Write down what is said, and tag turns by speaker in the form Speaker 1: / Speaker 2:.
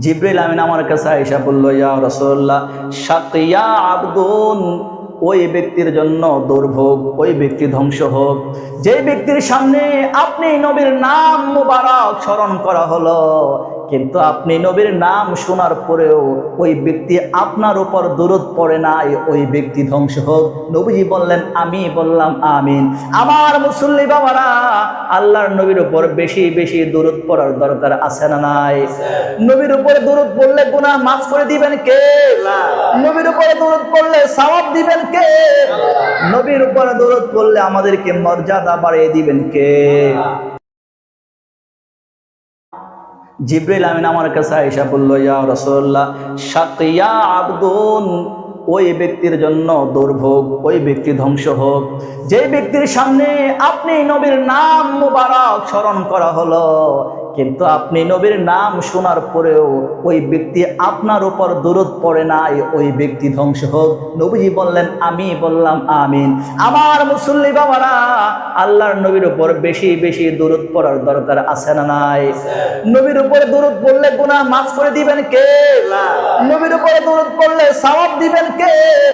Speaker 1: জিবরিল আমিন আমার কাছে আয়েশা বলল, ইয়া রাসূলুল্লাহ, শাকিয়া আবদুন, ওই ব্যক্তির জন্য দুর্ভোগ, ওই ব্যক্তি ধ্বংস হোক যে ব্যক্তির সামনে আপনি নবীর নাম মুবারক স্মরণ করা হলো, কিন্তু আপনি নবীর নাম শোনার পরেও ওই ব্যক্তি আপনার উপর দরুদ পড়ে নাই, ওই ব্যক্তি ধ্বংস হোক। নবীজি বললেন, আমি বললাম আমিন। আমার মুসল্লি বাবারা, আল্লাহর নবীর উপর বেশি বেশি দরুদ পড়ার দরকার আছে না নাই? নবীর উপরে দরুদ পড়লে গুনাহ মাফ করে দিবেন কে? নবীর উপরে দরুদ পড়লে সওয়াব দিবেন কে? নবীর উপরে দরুদ পড়লে আমাদেরকে মর্যাদা বাড়িয়ে দিবেন কে? জিবরিল আমিন আমার কাছে আয়েশা বলল, ইয়া রাসূলুল্লাহ, শাকিয়া আবদুন, ওই ব্যক্তির জন্য দুর্ভোগ, ওই ব্যক্তি ধ্বংস হোক যে ব্যক্তির সামনে আপনি নবীর নাম মুবারক স্মরণ করা হলো, কিন্তু আপনি নবীর নাম শোনার পরেও ওই ব্যক্তি আপনার উপর দরুদ পড়ে নাই, ওই ব্যক্তি ধ্বংস হোক। নবীজি বললেন, আমি বললাম আমিন। আমার মুসল্লি বাবারা, আল্লাহর নবীর উপর বেশি বেশি দরুদ পড়ার দরকার আছে না নাই? নবীর উপরে দরুদ পড়লে গুনাহ মাফ করে দিবেন কে? নবীর উপরে দরুদ পড়লে সওয়াব দিবেন কে?